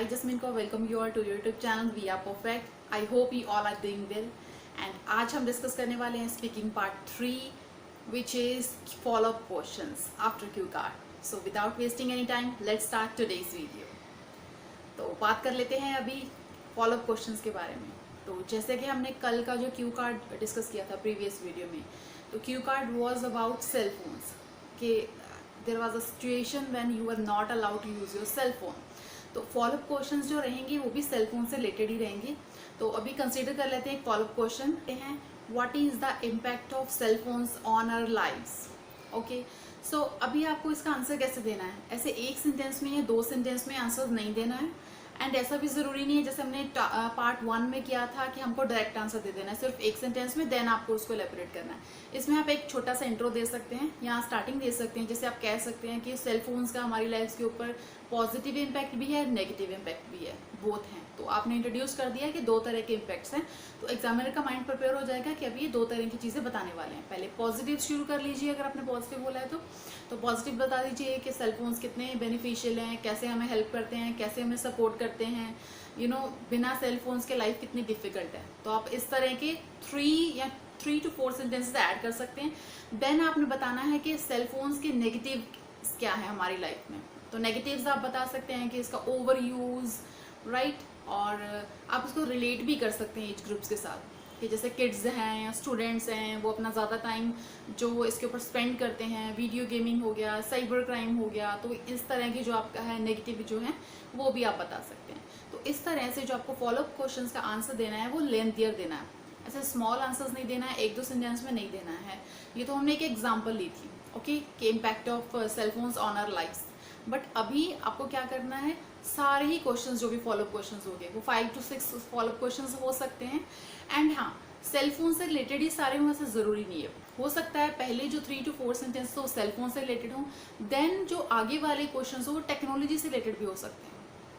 I Jasmine Kaur welcome you all to your YouTube channel We Are Perfect. I hope you all are doing well. And आज हम discuss करने वाले हैं speaking part 3 which is follow up questions after cue card. So without wasting any time, let's start today's video. तो बात कर लेते हैं अभी फॉलो अप क्वेश्चंस के बारे में। तो जैसे कि हमने कल का जो क्यू कार्ड डिस्कस किया था प्रीवियस वीडियो में, तो cue card was about cell phones कि there was a situation when you are not allowed to use your cell phone. तो फॉलो अप क्वेश्चंस जो रहेंगे वो भी सेल फोन से रिलेटेड ही रहेंगे। तो अभी कंसीडर कर लेते हैं एक फॉलो अप क्वेश्चन है, what is the impact of cell phones on our lives. Okay, so अभी आपको इसका आंसर कैसे देना है, ऐसे एक सेंटेंस में या दो सेंटेंस में आंसर नहीं देना है। एंड ऐसा भी ज़रूरी नहीं है जैसे हमने पार्ट 1 में किया था कि हमको डायरेक्ट आंसर दे देना है सिर्फ एक सेंटेंस में, देन आपको उसको एलेबोरेट करना है। इसमें आप एक छोटा सा इंट्रो दे सकते हैं या स्टार्टिंग दे सकते हैं, जैसे आप कह सकते हैं कि सेल फोन्स का हमारी लाइफ के ऊपर पॉजिटिव इम्पैक्ट भी है, नेगेटिव इम्पैक्ट भी है, बोथ हैं। तो आपने इंट्रोड्यूस कर दिया कि दो तरह के इम्पैक्ट्स हैं, तो एग्जामिनर का माइंड प्रिपेयर हो जाएगा कि अभी ये दो तरह की चीज़ें बताने वाले हैं। पहले पॉजिटिव शुरू कर लीजिए, अगर आपने पॉजिटिव बोला है तो पॉजिटिव बता दीजिए कि सेल फोन्स कितने बेनिफिशियल हैं, कैसे हमें हेल्प करते हैं, कैसे हमें सपोर्ट करते हैं, बिना सेल फोन्स के लाइफ कितनी डिफिकल्ट है। तो आप इस तरह के 3 to 4 सेंटेंसेस ऐड कर सकते हैं। देन आपने बताना है कि सेल फोन्स के नेगेटिव क्या है हमारी लाइफ में। तो नेगेटिव्स आप बता सकते हैं कि इसका ओवर यूज़, राइट, और आप इसको रिलेट भी कर सकते हैं एज ग्रुप्स के साथ कि जैसे किड्स हैं या स्टूडेंट्स हैं, वो अपना ज़्यादा टाइम जो इसके ऊपर स्पेंड करते हैं, वीडियो गेमिंग हो गया, साइबर क्राइम हो गया, तो इस तरह की जो आपका है नेगेटिव जो है वो भी आप बता सकते हैं। तो इस तरह से जो आपको फॉलोअप क्वेश्चंस का आंसर देना है वो लेंथियर देना है, ऐसे स्मॉल आंसर्स नहीं देना है, एक दो सेंटेंस में नहीं देना है। ये तो हमने एक एग्जाम्पल ली थी, ओके, कि impact of cell phones on our lifes. But अभी आपको क्या करना है, सारे ही क्वेश्चंस जो भी फॉलोअप क्वेश्चंस हो गए वो 5 to 6 फॉलोअप क्वेश्चंस हो सकते हैं। एंड हाँ, सेल फोन से रिलेटेड ही सारे हों ऐसा ज़रूरी नहीं है, हो सकता है पहले जो 3 to 4 सेंटेंस तो सेल फोन से रिलेटेड हों, देन जो आगे वाले क्वेश्चंस हो वो टेक्नोलॉजी से रिलेटेड भी हो सकते हैं।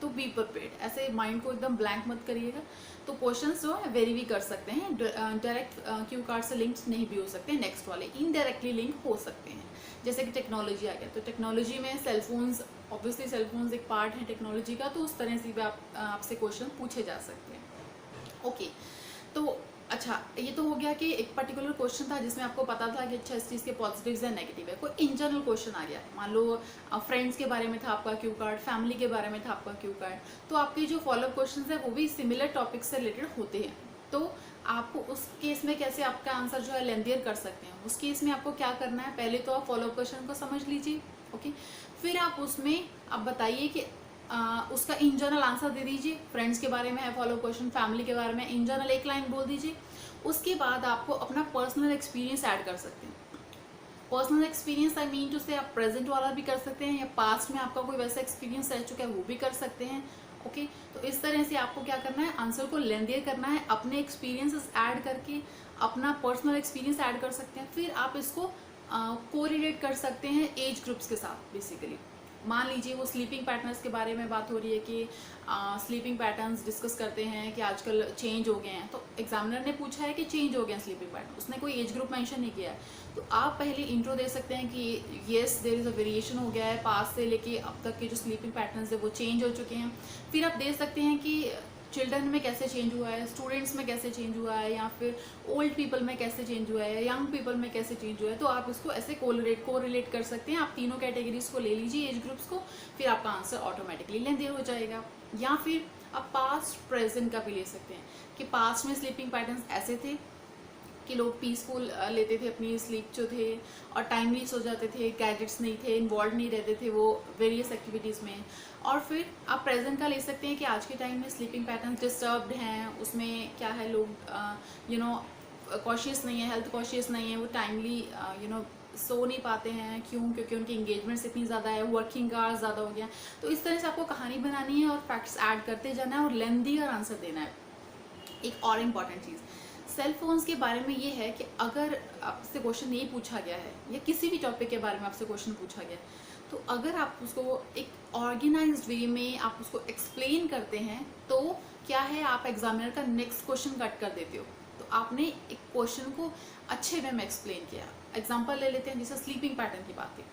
तो बी प्रिपेयर्ड, ऐसे माइंड को एकदम ब्लैंक मत करिएगा। तो क्वेश्चंस जो है वेरी भी कर सकते हैं, डायरेक्ट क्यू कार्ड से लिंक्ड नहीं भी हो सकते, नेक्स्ट वाले इनडायरेक्टली लिंक हो सकते हैं। जैसे कि टेक्नोलॉजी आ गया, तो टेक्नोलॉजी में cell phones, obviously cell phones एक पार्ट है टेक्नोलॉजी का, तो उस तरह से भी आपसे क्वेश्चन पूछे जा सकते हैं। ओके, तो अच्छा, ये तो हो गया कि एक पर्टिकुलर क्वेश्चन था जिसमें आपको पता था कि अच्छा इस चीज़ के पॉजिटिव्स है, नेगेटिव है। कोई इन जनरल क्वेश्चन आ गया, मान लो फ्रेंड्स के बारे में था आपका क्यू कार्ड, फैमिली के बारे में था आपका क्यू कार्ड, तो आपके जो फॉलोअप क्वेश्चन है वो भी सिमिलर टॉपिक से रिलेटेड होते हैं। तो आपको उस केस में कैसे आपका आंसर जो है लेंथियर कर सकते हैं, उस केस में आपको क्या करना है, पहले तो आप फॉलोअप क्वेश्चन को समझ लीजिए, ओके, फिर आप उसमें आप बताइए कि उसका इन जनरल आंसर दे दीजिए। फ्रेंड्स के बारे में है फॉलो क्वेश्चन, फैमिली के बारे में इन जनरल एक लाइन बोल दीजिए। उसके बाद आपको अपना पर्सनल एक्सपीरियंस ऐड कर सकते हैं। Personal experience I mean to say आप प्रेजेंट वाला भी कर सकते हैं या पास्ट में आपका कोई वैसा एक्सपीरियंस रह चुका है वो भी कर सकते हैं। ओके, तो इस तरह से आपको क्या करना है, आंसर को लेंथियर करना है, अपने एक्सपीरियंसेस ऐड करके अपना पर्सनल एक्सपीरियंस ऐड कर सकते हैं। फिर आप इसको कोरिलेट कर सकते हैं एज ग्रुप्स के साथ। बेसिकली मान लीजिए वो स्लीपिंग पैटर्न्स के बारे में बात हो रही है कि स्लीपिंग पैटर्न्स डिस्कस करते हैं कि आजकल चेंज हो गए हैं, तो एग्जामिनर ने पूछा है कि चेंज हो गए हैं स्लीपिंग पैटर्न, उसने कोई एज ग्रुप मेंशन नहीं किया है, तो आप पहले इंट्रो दे सकते हैं कि yes there is a variation हो गया है, पास से लेके अब तक के जो स्लीपिंग पैटर्न्स है वो चेंज हो चुके हैं। फिर आप दे सकते हैं कि चिल्ड्रन में कैसे चेंज हुआ है, स्टूडेंट्स में कैसे चेंज हुआ है, या फिर ओल्ड पीपल में कैसे चेंज हुआ है, यंग पीपल में कैसे चेंज हुआ है। तो आप इसको ऐसे कोरिलेट कर सकते हैं। आप तीनों कैटेगरीज को ले लीजिए, एज ग्रुप्स को, फिर आपका आंसर ऑटोमेटिकली लेंथियर हो जाएगा। या फिर आप पास्ट प्रेजेंट का भी ले सकते हैं कि पास्ट में स्लीपिंग पैटर्न्स ऐसे थे कि लोग पीसफुल लेते थे अपनी स्लीप जो थे और टाइमली सो जाते थे, गैजेट्स नहीं थे, इन्वॉल्व नहीं रहते थे वो वेरियस एक्टिविटीज़ में। और फिर आप प्रेजेंट का ले सकते हैं कि आज के टाइम में स्लीपिंग पैटर्न डिस्टर्ब्ड हैं, उसमें क्या है, लोग कॉशियस नहीं है, हेल्थ कॉशियस नहीं है, वो टाइमली सो नहीं पाते हैं। क्यों? क्योंकि उनकी इंगेजमेंट्स इतनी ज़्यादा है, वर्किंग आवर्स ज़्यादा हो गया। तो इस तरह से आपको कहानी बनानी है और फैक्ट्स ऐड करते जाना है और लेंथी और आंसर देना है। एक और इम्पॉर्टेंट चीज़ सेल फोन्स के बारे में ये है कि अगर आपसे क्वेश्चन नहीं पूछा गया है या किसी भी टॉपिक के बारे में आपसे क्वेश्चन पूछा गया है, तो अगर आप उसको एक ऑर्गेनाइज्ड वे में आप उसको एक्सप्लेन करते हैं तो क्या है, आप एग्जामिनर का नेक्स्ट क्वेश्चन कट कर देते हो। तो आपने एक क्वेश्चन को अच्छे वे में एक्सप्लेन किया। एग्जाम्पल ले लेते हैं, जैसे स्लीपिंग पैटर्न की बात है,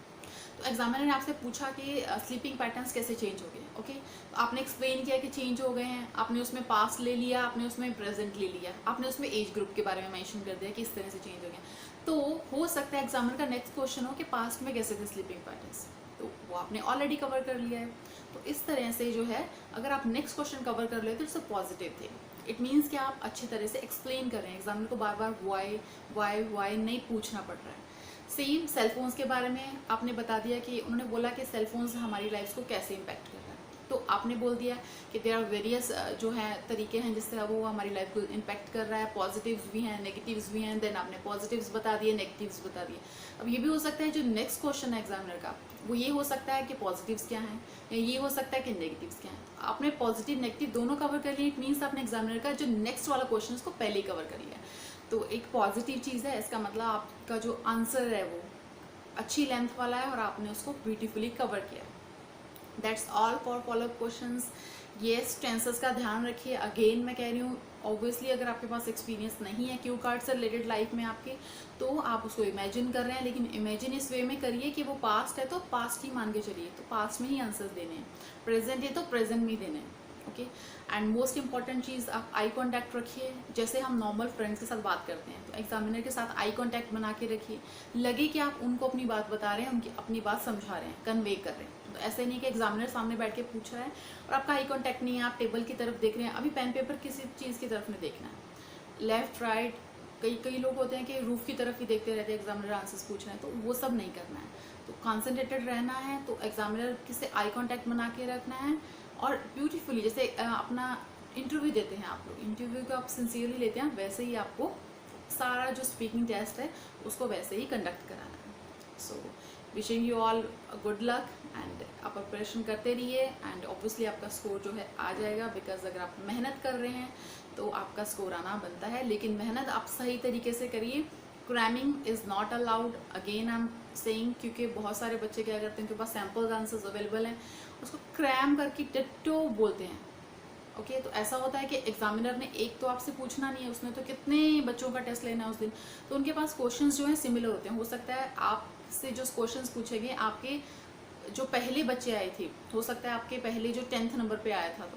तो एग्जामिनर ने आपसे पूछा कि स्लीपिंग पैटर्न्स कैसे चेंज हो गए, ओके। तो आपने एक्सप्लेन किया कि चेंज हो गए हैं, आपने उसमें पास्ट ले लिया, आपने उसमें प्रेजेंट ले लिया, आपने उसमें एज ग्रुप के बारे में मेंशन कर दिया कि इस तरह से चेंज हो गया। तो हो सकता है एग्जामिनर का नेक्स्ट क्वेश्चन हो कि पास्ट में कैसे थे स्लीपिंग पैटर्न्स, तो वो आपने ऑलरेडी कवर कर लिया है। तो इस तरह से जो है अगर आप नेक्स्ट क्वेश्चन कवर कर ले तो it's a positive thing. It means कि आप अच्छी तरह से एक्सप्लेन कर रहे हैं, एग्जामिनर को बार बार वाई नहीं पूछना पड़ रहा है। सेम सेलफोन्स के बारे में आपने बता दिया कि उन्होंने बोला कि सेलफोन्स हमारी लाइफ को कैसे इम्पैक्ट कर रहा है, तो आपने बोल दिया कि देयर आर वेरियस जो है तरीके हैं जिससे वो हमारी लाइफ को इम्पैक्ट कर रहा है, पॉजिटिव्स भी हैं नेगेटिव्स भी हैं। देन आपने पॉजिटिव्स बता दिए, नेगेटिव्स बता दिए। अब ये भी हो सकता है जो नेक्स्ट क्वेश्चन है एग्जामिनर का वो ये हो सकता है कि पॉजिटिव्स क्या हैं, या ये हो सकता है कि नेगेटिव्स क्या हैं। आपने पॉजिटिव नेगेटिव दोनों कवर कर लिए, इट मीन्स आपने एग्जामिनर का जो नेक्स्ट वाला क्वेश्चन है उसको पहले ही कवर कर लिया। तो एक पॉजिटिव चीज़ है, इसका मतलब आपका जो आंसर है वो अच्छी लेंथ वाला है और आपने उसको ब्यूटीफुली कवर किया। That's all for follow up questions. Yes, tenses का ध्यान रखिए। अगेन मैं कह रही हूँ, ऑब्वियसली अगर आपके पास एक्सपीरियंस नहीं है क्यू कार्ड से रिलेटेड लाइफ में आपके, तो आप उसको इमेजिन कर रहे हैं, लेकिन इमेजिन इस वे में करिए कि वो पास्ट है तो पास्ट ही मान के चलिए, तो पास्ट में ही आंसर्स देने हैं। प्रेजेंट है तो प्रेजेंट में ही देने हैं, ओके। एंड मोस्ट इंपॉर्टेंट चीज़, आप आई कॉन्टैक्ट रखिए। जैसे हम नॉर्मल फ्रेंड्स के साथ बात करते हैं तो एग्जामिनर के साथ आई कॉन्टैक्ट बना के रखिए, लगे कि आप उनको अपनी बात बता रहे हैं, उनकी अपनी बात समझा रहे हैं, कन्वे कर रहे हैं। तो ऐसे नहीं कि एग्जामिनर सामने बैठ के पूछ रहा है और आपका आई कॉन्टैक्ट नहीं है, आप टेबल की तरफ देख रहे हैं, अभी पेन पेपर किसी चीज़ की तरफ नहीं देखना है, लेफ्ट राइट। कई लोग होते हैं कि रूफ की तरफ ही देखते रहते हैं, एग्जामिनर आंसर्स पूछ रहे हैं, तो वो सब नहीं करना है। तो कॉन्सेंट्रेटेड रहना है, तो एग्जामिनर से आई कॉन्टैक्ट बना के रखना है और ब्यूटीफुली, जैसे अपना इंटरव्यू देते हैं आप लोग, इंटरव्यू को आप सिंसियरली लेते हैं, वैसे ही आपको सारा जो स्पीकिंग टेस्ट है उसको वैसे ही कंडक्ट कराना है। So wishing you all good luck and आप प्रिपरेशन करते रहिए एंड ऑब्वियसली आपका स्कोर जो है आ जाएगा, बिकॉज अगर आप मेहनत कर रहे हैं तो आपका स्कोर आना बनता है, लेकिन मेहनत आप सही तरीके से करिए। Cramming is not allowed, again I am saying, क्योंकि बहुत सारे बच्चे क्या करते हैं, उनके पास सैम्पल आंसर्स अवेलेबल हैं, उसको क्रैम करके टिट्टो बोलते हैं, ओके। तो ऐसा होता है कि एग्जामिनर ने एक तो आपसे पूछना नहीं है, उसने तो कितने बच्चों का टेस्ट लेना है उस दिन, तो उनके पास क्वेश्चंस जो हैं सिमिलर होते हैं। हो सकता है आपसे जो क्वेश्चंस पूछेंगे आपके जो पहले बच्चे आए थे, हो सकता है आपके पहले जो 10th नंबर पे आया था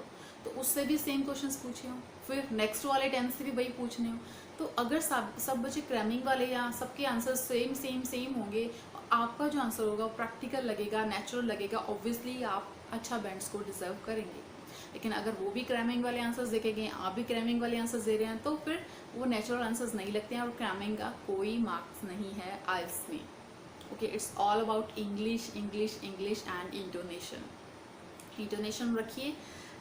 तो उससे भी सेम क्वेश्चंस पूछे हों, फिर नेक्स्ट वाले 10th से भी वही पूछने हो। तो अगर सब बच्चे क्रैमिंग वाले या सबके आंसर सेम होंगे, आपका जो आंसर होगा वो प्रैक्टिकल लगेगा, नेचुरल लगेगा, ऑब्वियसली आप अच्छा बैंड स्कोर डिजर्व करेंगे। लेकिन अगर वो भी क्रैमिंग वाले आंसर्स देखेंगे, आप भी क्रैमिंग वाले आंसर्स दे रहे हैं, तो फिर वो नेचुरल आंसर्स नहीं लगते हैं और क्रैमिंग का कोई मार्क्स नहीं है आइल्स में, okay. It's all about English English English and intonation रखिए,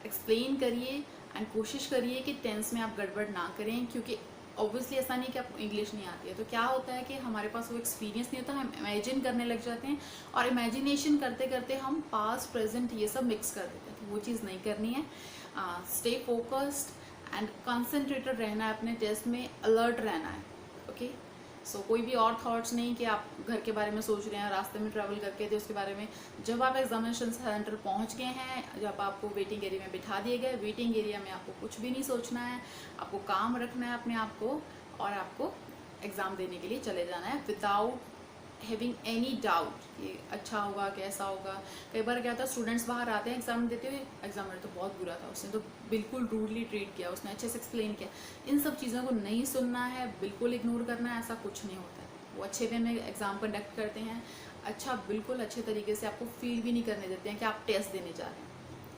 एक्सप्लेन करिए एंड कोशिश करिए कि टेंस में आप गड़बड़ ना करें, क्योंकि ऑब्वियसली ऐसा नहीं कि आपको इंग्लिश नहीं आती है, तो क्या होता है कि हमारे पास वो एक्सपीरियंस नहीं होता, हम इमेजिन करने लग जाते हैं और इमेजिनेशन करते करते हम पास्ट प्रेजेंट ये सब मिक्स कर देते हैं, तो वो चीज़ नहीं करनी है। स्टे फोकस्ड एंड कंसंट्रेटेड रहना है अपने टेस्ट में, अलर्ट रहना है, ओके। सो कोई भी और थॉट्स नहीं कि आप घर के बारे में सोच रहे हैं, रास्ते में ट्रैवल करके थे उसके बारे में। जब आप एग्जामिनेशन सेंटर पहुंच गए हैं, जब आपको वेटिंग एरिया में बिठा दिए गए, वेटिंग एरिया में आपको कुछ भी नहीं सोचना है, आपको काम रखना है अपने आप को और आपको एग्ज़ाम देने के लिए चले जाना है विदाउट हैविंग एनी डाउट कि अच्छा होगा कैसा होगा। कई बार क्या होता है, स्टूडेंट्स बाहर आते हैं एग्जाम देते हुए, एग्जामिनर तो बहुत बुरा था, उसने तो बिल्कुल रूडली ट्रीट किया, उसने अच्छे से एक्सप्लेन किया। इन सब चीज़ों को नहीं सुनना है, बिल्कुल इग्नोर करना है, ऐसा कुछ नहीं होता है। वो अच्छे वे में एग्ज़ाम कंडक्ट करते हैं, अच्छा बिल्कुल अच्छे तरीके से आपको फील भी नहीं करने देते हैं कि आप टेस्ट देने जा रहे हैं,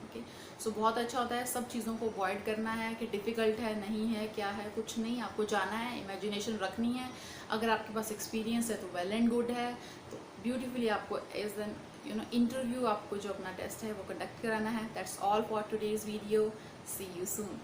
ओके। सो बहुत अच्छा होता है, सब चीज़ों को अवॉइड करना है कि डिफ़िकल्ट है नहीं है क्या है, कुछ नहीं, आपको जाना है, इमेजिनेशन रखनी है। अगर आपके पास एक्सपीरियंस है तो वेल एंड गुड है, तो ब्यूटीफुली आपको एज एन इंटरव्यू आपको जो अपना टेस्ट है वो कंडक्ट कराना है। That's all for today's video, see you soon.